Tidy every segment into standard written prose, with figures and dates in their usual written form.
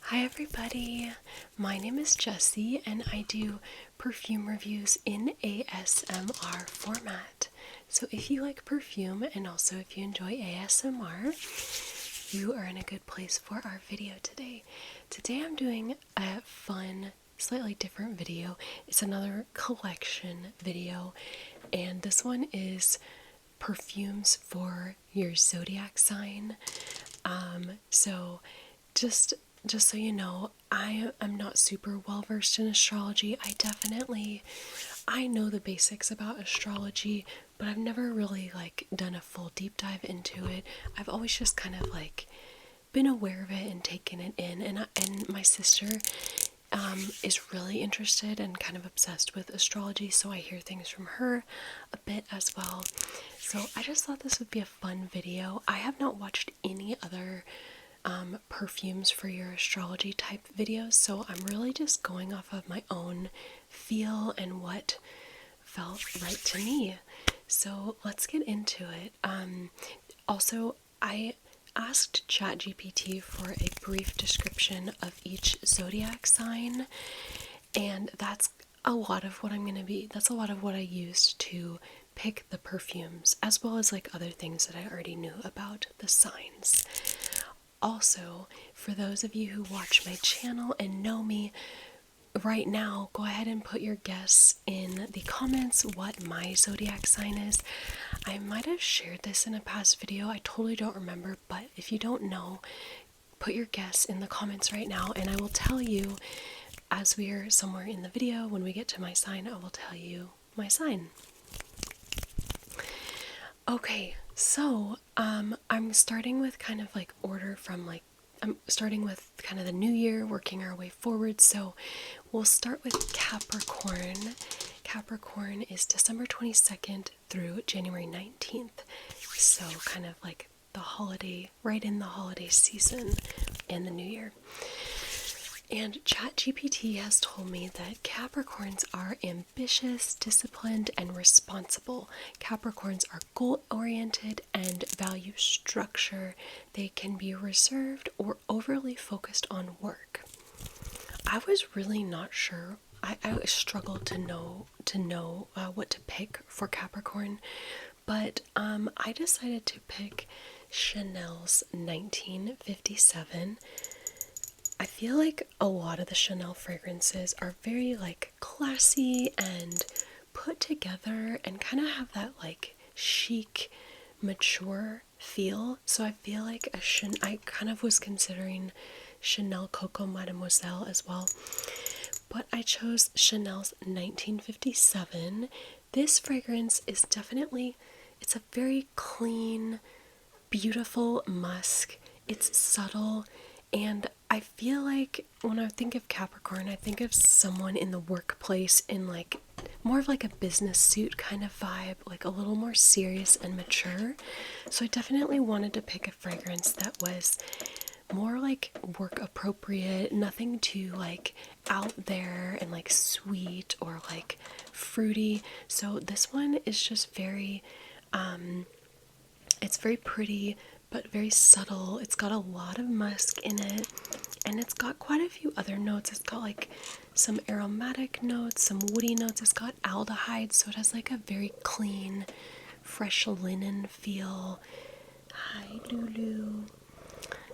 Hi everybody, my name is Jessie and I do perfume reviews in ASMR format. So if you like perfume and also if you enjoy ASMR, you are in a good place for our video today. Today I'm doing a fun, slightly different video. It's another collection video and this one is perfumes for your zodiac sign. So just so you know, I am not super well versed in astrology. I know the basics about astrology, but I've never really done a full deep dive into it. I've always just kind of been aware of it and taken it in, and my sister is really interested and kind of obsessed with astrology, so I hear things from her a bit as well. So I just thought this would be a fun video. I have not watched any other perfumes for your astrology type videos, so I'm really just going off of my own feel and what felt right to me. So let's get into it. Also, I asked ChatGPT for a brief description of each zodiac sign, and that's a lot of what I used to pick the perfumes, as well as other things that I already knew about the signs. Also, for those of you who watch my channel and know me right now, go ahead and put your guess in the comments what my zodiac sign is. I might have shared this in a past video, I totally don't remember, but if you don't know, put your guess in the comments right now and I will tell you as we are somewhere in the video. When we get to my sign, I will tell you my sign. Okay, so I'm starting with kind of order from I'm starting with kind of the new year, working our way forward. So we'll start with Capricorn. Capricorn is December 22nd through January 19th. So kind of the holiday, right in the holiday season and the new year. And ChatGPT has told me that Capricorns are ambitious, disciplined, and responsible. Capricorns are goal-oriented and value structure. They can be reserved or overly focused on work. I was really not sure. I struggled to know what to pick for Capricorn, but I decided to pick Chanel's 1957. I feel like a lot of the Chanel fragrances are very classy and put together and kind of have that chic, mature feel. So I feel like I kind of was considering Chanel Coco Mademoiselle as well, but I chose Chanel's 1957. This fragrance is it's a very clean, beautiful musk. It's subtle, and I feel like when I think of Capricorn, I think of someone in the workplace in more of a business suit kind of vibe, a little more serious and mature. So I definitely wanted to pick a fragrance that was more work appropriate, nothing too out there and sweet or fruity. So this one is just very it's very pretty but very subtle. It's got a lot of musk in it, and it's got quite a few other notes. It's got some aromatic notes, some woody notes. It's got aldehyde, so it has a very clean, fresh linen feel. Hi, Lulu.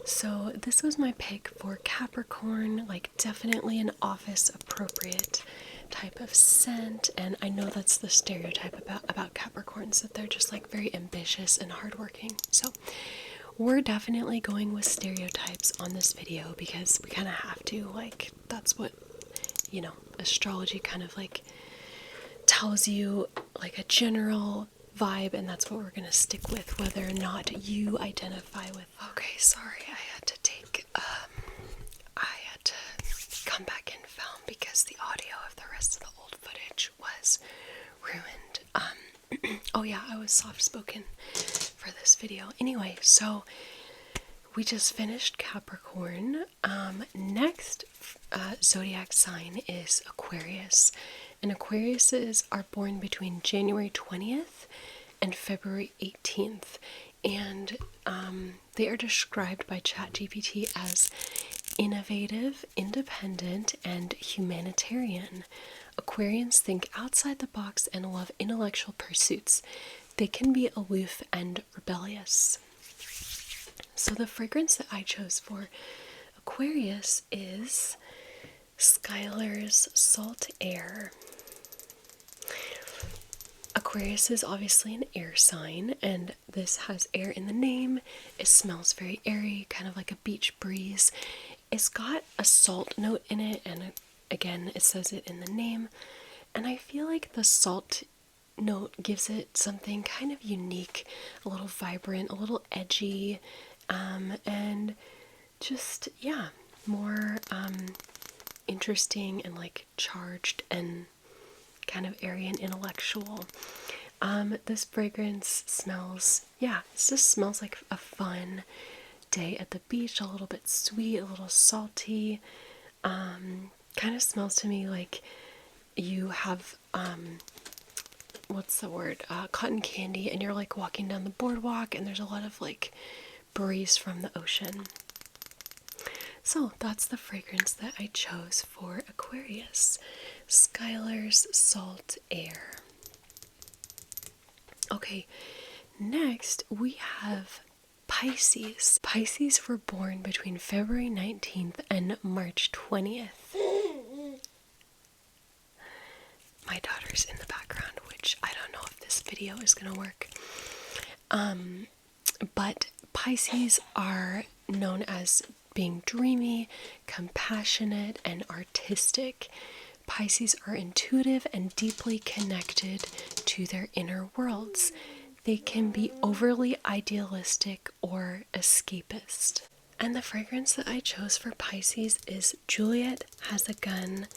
So this was my pick for Capricorn, definitely an office appropriate type of scent. And I know that's the stereotype about Capricorns, that they're just very ambitious and hardworking. So we're definitely going with stereotypes on this video because we kind of have to. That's what, astrology kind of tells you, a general vibe, and that's what we're gonna stick with, whether or not you identify with. Okay, sorry, I had to come back and film because the audio of the rest of the old footage was ruined. Oh yeah, I was soft-spoken for this video. Anyway, so we just finished Capricorn. Next zodiac sign is Aquarius, and Aquariuses are born between January 20th and February 18th, and they are described by ChatGPT as innovative, independent, and humanitarian. Aquarians think outside the box and love intellectual pursuits. They can be aloof and rebellious. So the fragrance that I chose for Aquarius is Skylar's Salt Air. Aquarius is obviously an air sign, and this has air in the name. It smells very airy, kind of like a beach breeze. It's got a salt note in it, and again, it says it in the name. And I feel like the salt note gives it something kind of unique, a little vibrant, a little edgy, and just, yeah, more interesting and like charged and kind of airy and intellectual. This fragrance smells, yeah, it just smells like a fun day at the beach, a little bit sweet, a little salty. Kind of smells to me like you have, what's the word, cotton candy, and you're like walking down the boardwalk and there's a lot of like breeze from the ocean. So that's the fragrance that I chose for Aquarius, Skylar's Salt Air. Okay, next we have Pisces. Pisces were born between February 19th and March 20th. My daughter's in the background, which I don't know if this video is gonna work. But Pisces are known as being dreamy, compassionate, and artistic. Pisces are intuitive and deeply connected to their inner worlds. They can be overly idealistic or escapist. And the fragrance that I chose for Pisces is Juliette Has a Gun,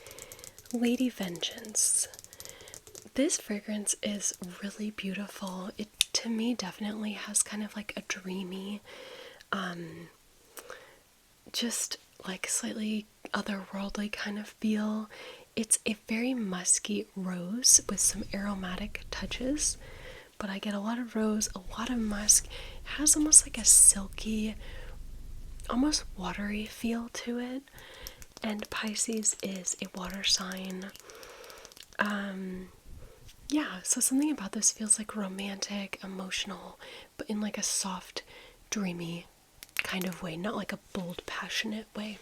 Lady Vengeance. This fragrance is really beautiful. It, to me, definitely has kind of like a dreamy, just like slightly otherworldly kind of feel. It's a very musky rose with some aromatic touches, but I get a lot of rose, a lot of musk. It has almost like a silky, almost watery feel to it. And Pisces is a water sign. Yeah, so something about this feels like romantic, emotional, but in like a soft, dreamy kind of way, not like a bold, passionate way.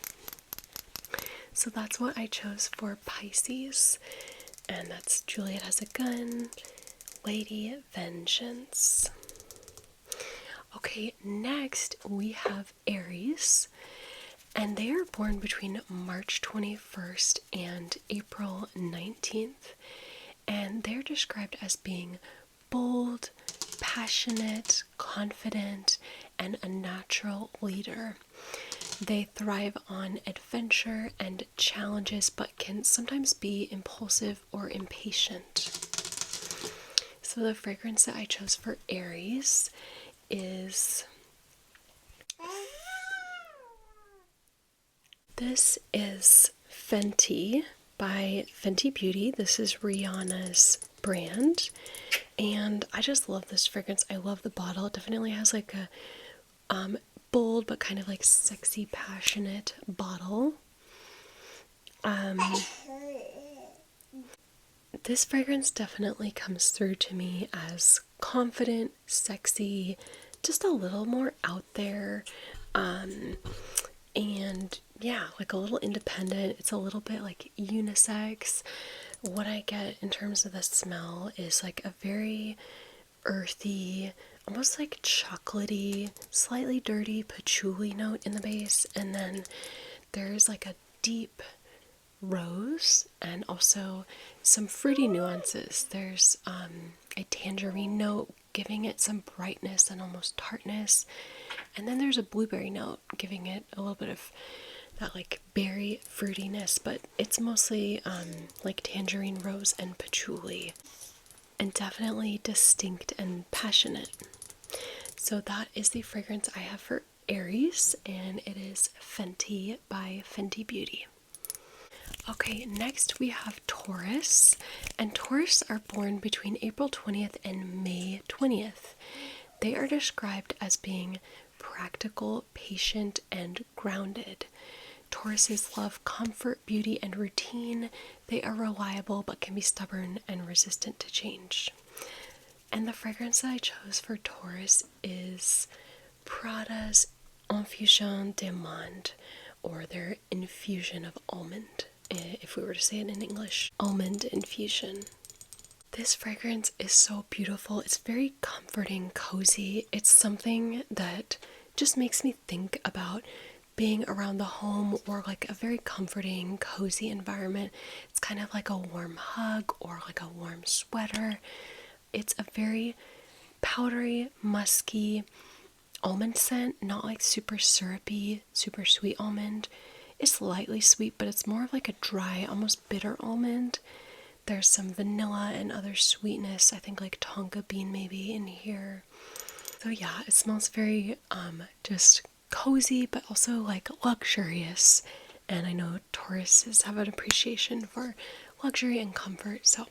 So that's what I chose for Pisces, and that's Juliette Has a Gun, Lady Vengeance. Okay, next we have Aries, and they are born between March 21st and April 19th, and they're described as being bold, passionate, confident, and a natural leader. They thrive on adventure and challenges, but can sometimes be impulsive or impatient. So the fragrance that I chose for Aries is Fenty by Fenty Beauty. This is Rihanna's brand, and I just love this fragrance. I love the bottle. It definitely has like a bold but kind of like sexy, passionate bottle. This fragrance definitely comes through to me as confident, sexy, just a little more out there, and yeah, like a little independent. It's a little bit like unisex. What I get in terms of the smell is like a very earthy, almost like chocolatey, slightly dirty patchouli note in the base, and then there's like a deep rose and also some fruity nuances. There's a tangerine note giving it some brightness and almost tartness, and then there's a blueberry note giving it a little bit of that like berry fruitiness, but it's mostly like tangerine, rose, and patchouli, and definitely distinct and passionate. So that is the fragrance I have for Aries, and it is Fenty by Fenty Beauty. Okay, next we have Taurus, and Taurus are born between April 20th and May 20th. They are described as being practical, patient, and grounded. Tauruses love comfort, beauty, and routine. They are reliable but can be stubborn and resistant to change. And the fragrance that I chose for Taurus is Prada's Infusion d'Amande, or their infusion of almond, if we were to say it in English. Almond infusion. This fragrance is so beautiful. It's very comforting, cozy. It's something that just makes me think about being around the home, or like a very comforting, cozy environment. It's kind of like a warm hug or like a warm sweater. It's a very powdery, musky almond scent, not like super syrupy, super sweet almond. It's lightly sweet, but it's more of like a dry, almost bitter almond. There's some vanilla and other sweetness, I think like tonka bean maybe in here. So yeah, it smells very just cozy, but also like luxurious. And I know Tauruses have an appreciation for luxury and comfort, so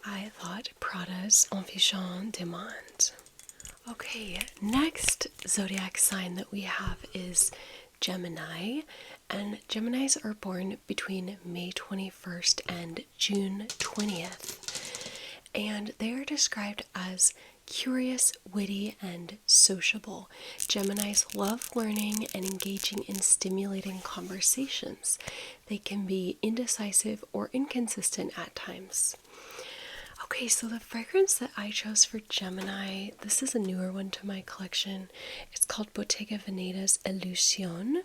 I thought Prada's Infusion d'Amande. Okay, next zodiac sign that we have is Gemini, and Geminis are born between May 21st and June 20th, and they are described as curious, witty, and sociable. Geminis love learning and engaging in stimulating conversations. They can be indecisive or inconsistent at times. Okay, so the fragrance that I chose for Gemini, this is a newer one to my collection. It's called Bottega Veneta's Illusione.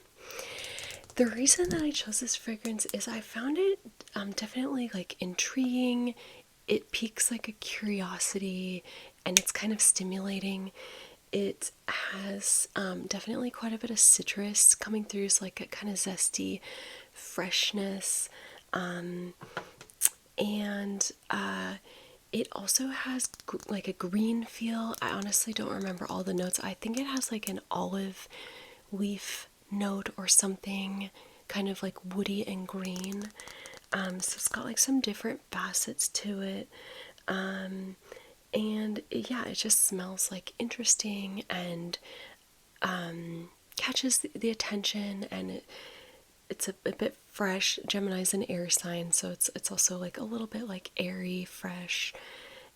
The reason that I chose this fragrance is I found it definitely like intriguing. It piques like a curiosity, and it's kind of stimulating. It has definitely quite a bit of citrus coming through, so like a kind of zesty freshness, and it also has like a green feel. I honestly don't remember all the notes. I think it has like an olive leaf note or something, kind of like woody and green. So it's got like some different facets to it. And yeah, it just smells like interesting and catches the attention, and it's a bit fresh. Gemini's an air sign, so it's also like a little bit like airy, fresh.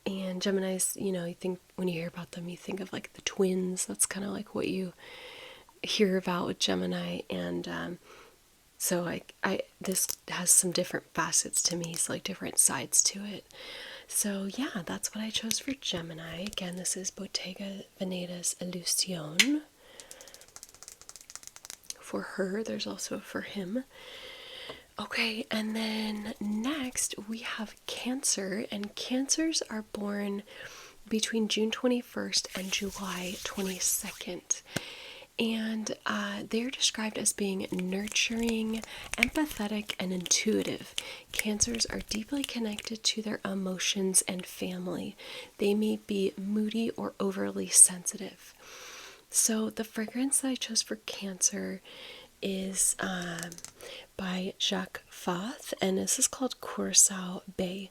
And Gemini's, you know, you think when you hear about them, you think of like the twins. That's kind of like what you hear about with Gemini. And so this has some different facets to me, so like different sides to it. So yeah, that's what I chose for Gemini. Again, this is Bottega Veneta's Illusione. For her, there's also for him. Okay, and then next we have Cancer, and Cancers are born between June 21st and July 22nd. And they're described as being nurturing, empathetic, and intuitive. Cancers are deeply connected to their emotions and family. They may be moody or overly sensitive. So the fragrance that I chose for Cancer is by Jacques Fath, and this is called Curacao Bay.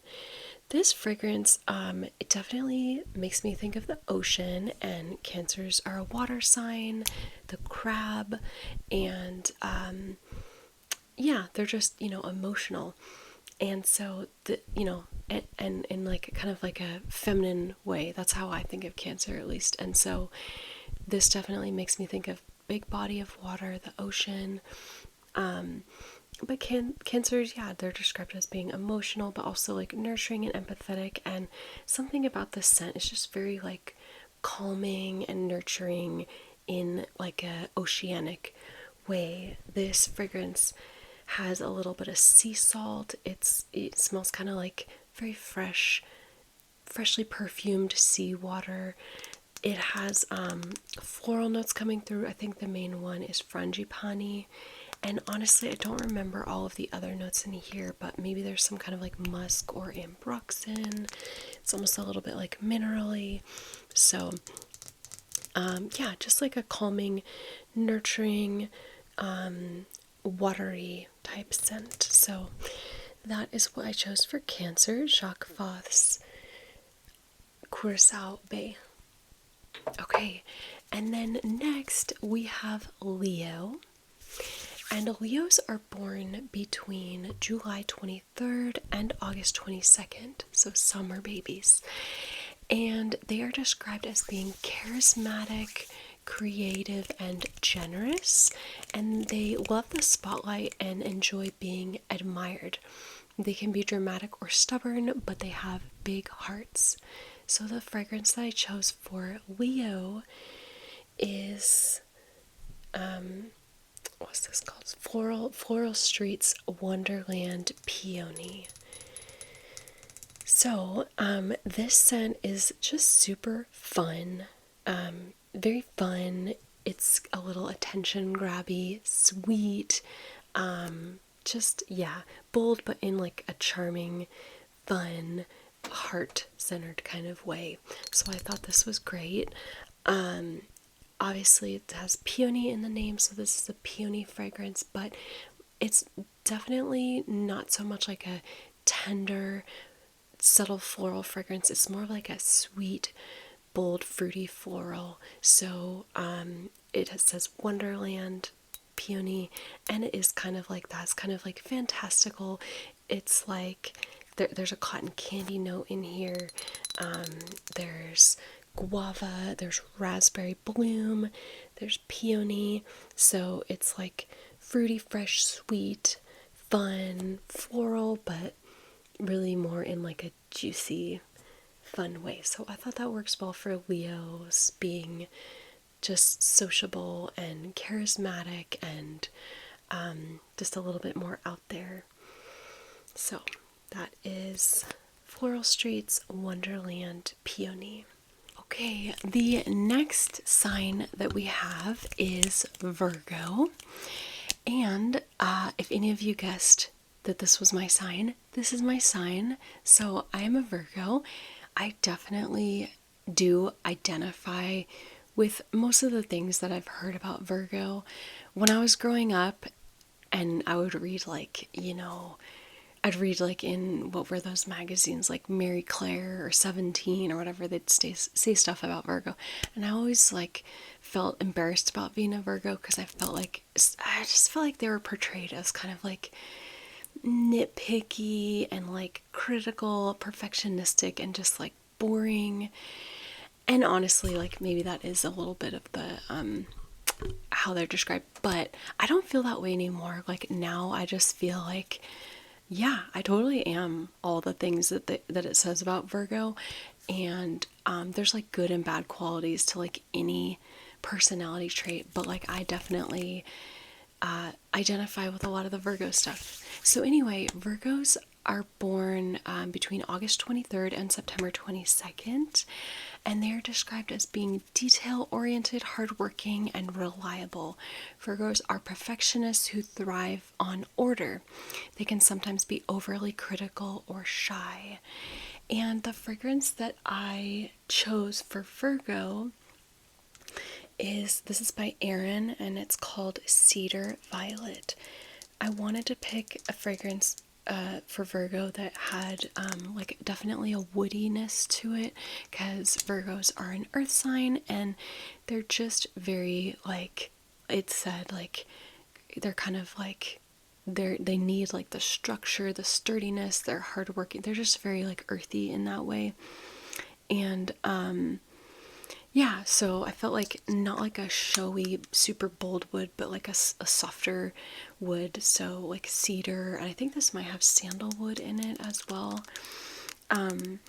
This fragrance, it definitely makes me think of the ocean, and Cancers are a water sign, the crab, and yeah, they're just, you know, emotional. And so, and in like kind of like a feminine way, that's how I think of Cancer at least. And so this definitely makes me think of big body of water, the ocean. But Cancers, yeah, they're described as being emotional, but also like nurturing and empathetic. And something about the scent is just very like calming and nurturing in like a oceanic way. This fragrance has a little bit of sea salt. It smells kind of like very freshly perfumed seawater. It has floral notes coming through. I think the main one is frangipani. And honestly, I don't remember all of the other notes in here, but maybe there's some kind of like musk or ambroxan. It's almost a little bit like minerally. So, yeah, just like a calming, nurturing, watery type scent. So that is what I chose for Cancer, Jacques Fath's Curacao Bay. Okay, and then next we have Leo. And Leos are born between July 23rd and August 22nd, so summer babies. And they are described as being charismatic, creative, and generous, and they love the spotlight and enjoy being admired. They can be dramatic or stubborn, but they have big hearts. So the fragrance that I chose for Leo is, what's this called? Floral Street's Wonderland Peony. So, this scent is just super fun, very fun. It's a little attention grabby, sweet, just, yeah, bold, but in like a charming, fun, heart-centered kind of way. So I thought this was great. Obviously it has peony in the name, so this is a peony fragrance, but it's definitely not so much like a tender, subtle floral fragrance. It's more like a sweet, bold, fruity floral. So it says Wonderland Peony, and it is kind of like that. It's kind of like fantastical. It's like there's a cotton candy note in here. There's guava, there's raspberry bloom, there's peony. So it's like fruity, fresh, sweet, fun, floral, but really more in like a juicy, fun way. So I thought that works well for Leos, being just sociable and charismatic and just a little bit more out there. So that is Floral Street's Wonderland Peony. Okay, the next sign that we have is Virgo. And if any of you guessed that this was my sign, this is my sign. So I am a Virgo. I definitely do identify with most of the things that I've heard about Virgo. When I was growing up, and I would read I'd read like in, what were those magazines, like Mary Claire or 17 or whatever, they'd say stuff about Virgo. And I always like felt embarrassed about being a Virgo because I just felt like they were portrayed as kind of like nitpicky and like critical, perfectionistic, and just like boring. And honestly, like maybe that is a little bit of the how they're described, but I don't feel that way anymore. Like now I just feel like, yeah, I totally am all the things that it says about Virgo. And there's like good and bad qualities to like any personality trait, but like I definitely identify with a lot of the Virgo stuff. So anyway, Virgos are born between August 23rd and September 22nd, and they are described as being detail-oriented, hardworking, and reliable. Virgos are perfectionists who thrive on order. They can sometimes be overly critical or shy. And the fragrance that I chose for Virgo this is by AERIN, and it's called Cedar Violet. I wanted to pick a fragrance for Virgo that had like definitely a woodiness to it, because Virgos are an earth sign and they're just very, like it said, like they're kind of like they need like the structure, the sturdiness, they're hardworking, they're just very like earthy in that way. And yeah, so I felt like not like a showy, super bold wood, but like a softer wood. So like cedar, and I think this might have sandalwood in it as well. And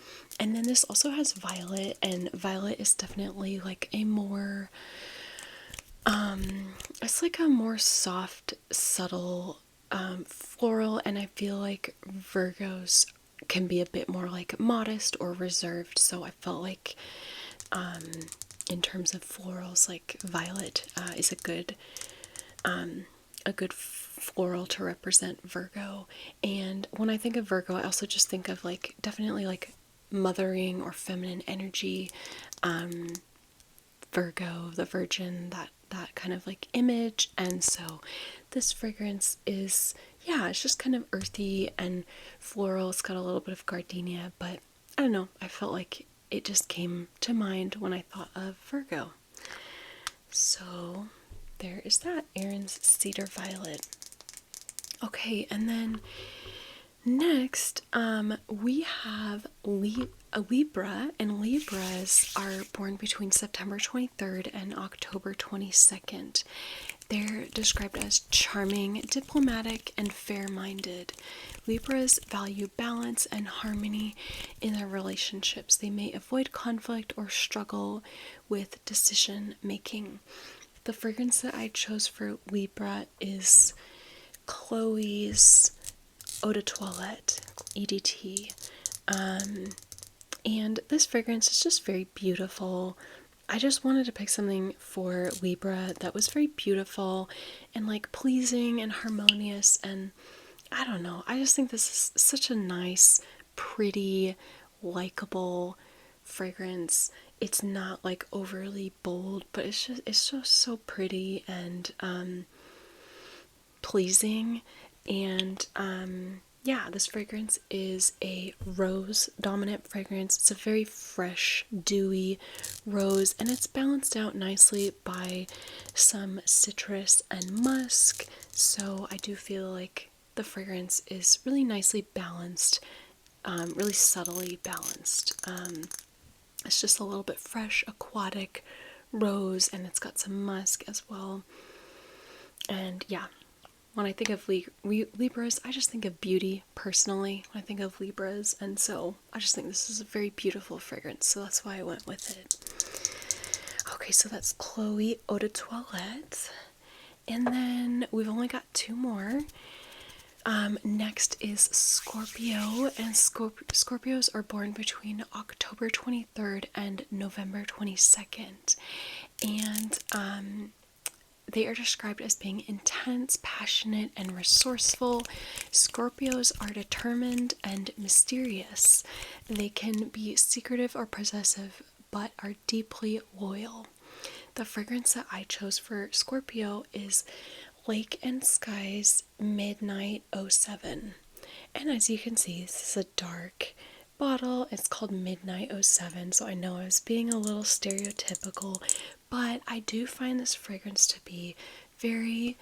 then this also has violet, and violet is definitely like a more, it's like a more soft, subtle, floral, and I feel like Virgos can be a bit more like modest or reserved. So I felt like, in terms of florals, like violet is a good floral to represent Virgo. And when I think of Virgo, I also just think of like definitely like mothering or feminine energy. Virgo, the Virgin, that kind of like image. And so this fragrance is, yeah, it's just kind of earthy and floral. It's got a little bit of gardenia, but I don't know, I felt like it just came to mind when I thought of Virgo. So there is that, AERIN's Cedar Violet. Okay, and then next, we have a Libra, and Libras are born between September 23rd and October 22nd. They're described as charming, diplomatic, and fair-minded. Libras value balance and harmony in their relationships. They may avoid conflict or struggle with decision making. The fragrance that I chose for Libra is Chloe's Eau de Toilette EDT. And this fragrance is just very beautiful. I just wanted to pick something for Libra that was very beautiful and like pleasing and harmonious, and I don't know, I just think this is such a nice, pretty, likable fragrance. It's not like overly bold, but it's just so pretty and pleasing. And yeah, this fragrance is a rose dominant fragrance. It's a very fresh, dewy rose, and it's balanced out nicely by some citrus and musk. So I do feel like the fragrance is really nicely balanced, really subtly balanced. It's just a little bit fresh, aquatic rose, and it's got some musk as well. And yeah, when I think of Libras, I just think of beauty personally when I think of Libras, and so I just think this is a very beautiful fragrance, so that's why I went with it. Okay, so that's Chloe Eau de Toilette, and then we've only got two more. Next is Scorpio, and Scorpios are born between October 23rd and November 22nd, and they are described as being intense, passionate, and resourceful. Scorpios are determined and mysterious. They can be secretive or possessive, but are deeply loyal. The fragrance that I chose for Scorpio is Lake and Skye's Midnight 07. And as you can see, this is a dark bottle. It's called Midnight 07, so I know I was being a little stereotypical, but I do find this fragrance to be very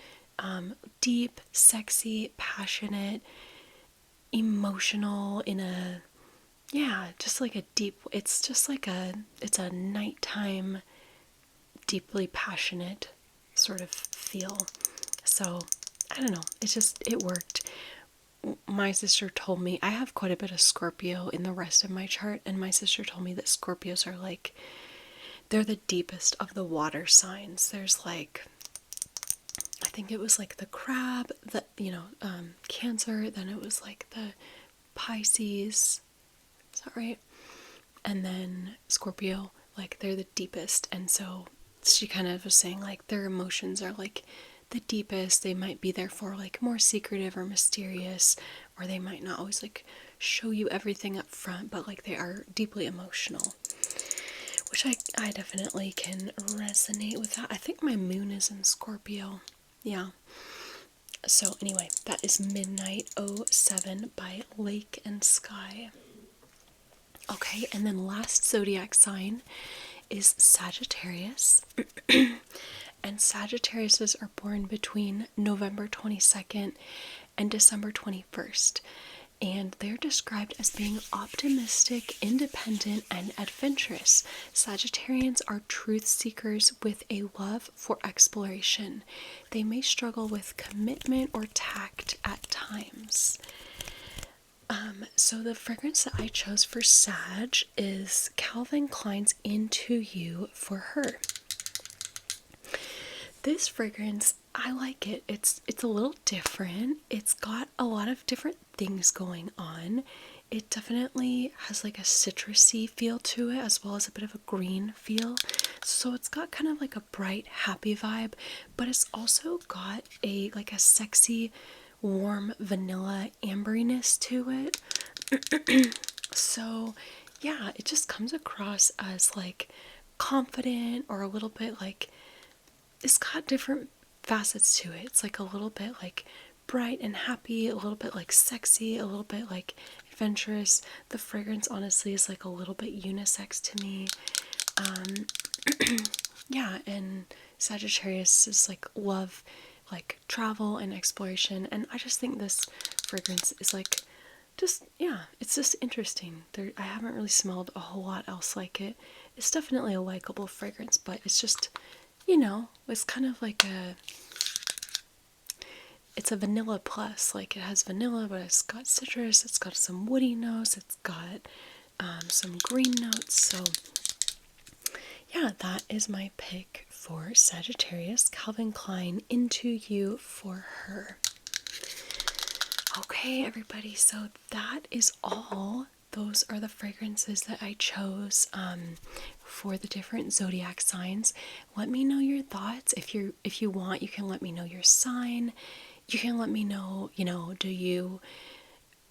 deep, sexy, passionate, emotional in a, yeah, just like a deep, it's just like it's a nighttime, deeply passionate sort of feel. So, I don't know, it worked. My sister told me, I have quite a bit of Scorpio in the rest of my chart, and my sister told me that Scorpios are like, they're the deepest of the water signs. There's like, I think it was like the crab, the, Cancer, then it was like the Pisces, is that right? And then Scorpio, like they're the deepest, and so she kind of was saying like their emotions are like the deepest. They might be therefore like more secretive or mysterious, or they might not always like show you everything up front, but like they are deeply emotional, which I definitely can resonate with that. I think my moon is in Scorpio. Yeah. So anyway, that is Midnight 07 by Lake and Skye. Okay, and then last zodiac sign is Sagittarius. And Sagittariuses are born between November 22nd and December 21st. And they're described as being optimistic, independent, and adventurous. Sagittarians are truth seekers with a love for exploration. They may struggle with commitment or tact at times. So the fragrance that I chose for Sag is Calvin Klein's Into You for Her. This fragrance, I like it. It's a little different. It's got a lot of different things going on. It definitely has like a citrusy feel to it, as well as a bit of a green feel. So it's got kind of like a bright, happy vibe, but it's also got a sexy, warm vanilla amberiness to it. So yeah, it just comes across as like confident, or a little bit like, it's got different facets to it. It's like a little bit like bright and happy, a little bit like sexy, a little bit like adventurous. The fragrance honestly is like a little bit unisex to me. Yeah, and Sagittarius is like love, like travel and exploration, and I just think this fragrance is like just, yeah, it's just interesting. I haven't really smelled a whole lot else like it. It's definitely a likable fragrance, but it's just, you know, it's kind of like it's a vanilla plus. Like, it has vanilla, but it's got citrus, it's got some woody notes, it's got some green notes. So yeah, that is my pick for Sagittarius, Calvin Klein Into You for Her. Okay, everybody, so that is all. Those are the fragrances that I chose for the different zodiac signs. Let me know your thoughts. If you want, you can let me know your sign. You can let me know, you know, do you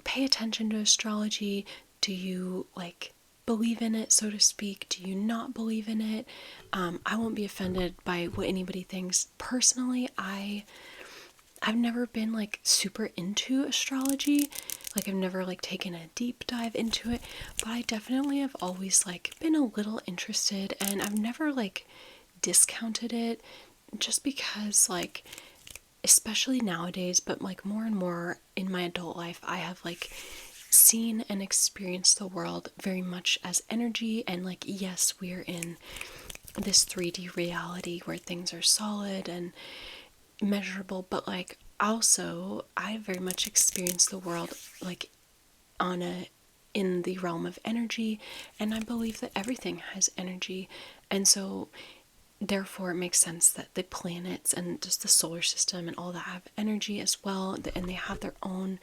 pay attention to astrology? Do you like believe in it, so to speak? Do you not believe in it? I won't be offended by what anybody thinks. Personally, I've never been like super into astrology. Like, I've never like taken a deep dive into it, but I definitely have always like been a little interested, and I've never like discounted it, just because like, especially nowadays, but like more and more in my adult life, I have like seen and experienced the world very much as energy. And like, yes, we're in this 3D reality where things are solid and measurable, but like also I very much experienced the world like in the realm of energy, and I believe that everything has energy. And so therefore it makes sense that the planets and just the solar system and all that have energy as well, and they have their own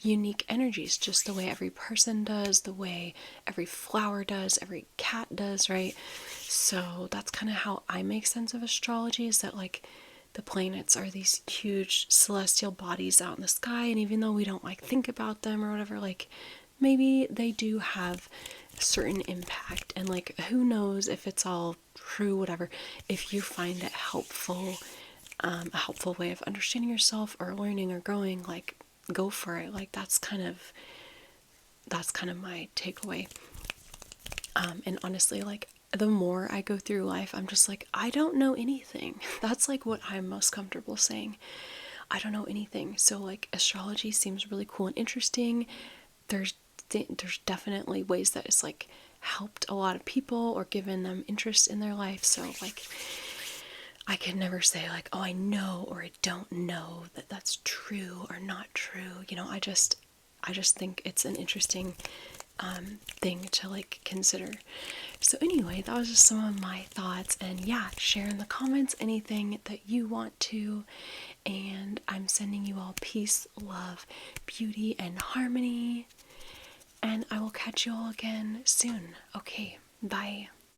unique energies, just the way every person does, the way every flower does, every cat does, right? So that's kind of how I make sense of astrology, is that like the planets are these huge celestial bodies out in the sky, and even though we don't like think about them or whatever, like maybe they do have a certain impact, and like who knows if it's all true, whatever. If you find it helpful, a helpful way of understanding yourself or learning or growing, like go for it. Like that's kind of my takeaway. And honestly, like the more I go through life, I'm just like, I don't know anything. That's like what I'm most comfortable saying. I don't know anything. So like astrology seems really cool and interesting. There's definitely ways that it's like helped a lot of people or given them interest in their life. So like I can never say like, oh, I know or I don't know that that's true or not true. You know, I just think it's an interesting thing to like consider. So anyway, that was just some of my thoughts, and yeah, share in the comments anything that you want to, and I'm sending you all peace, love, beauty, and harmony, and I will catch you all again soon. Okay, bye.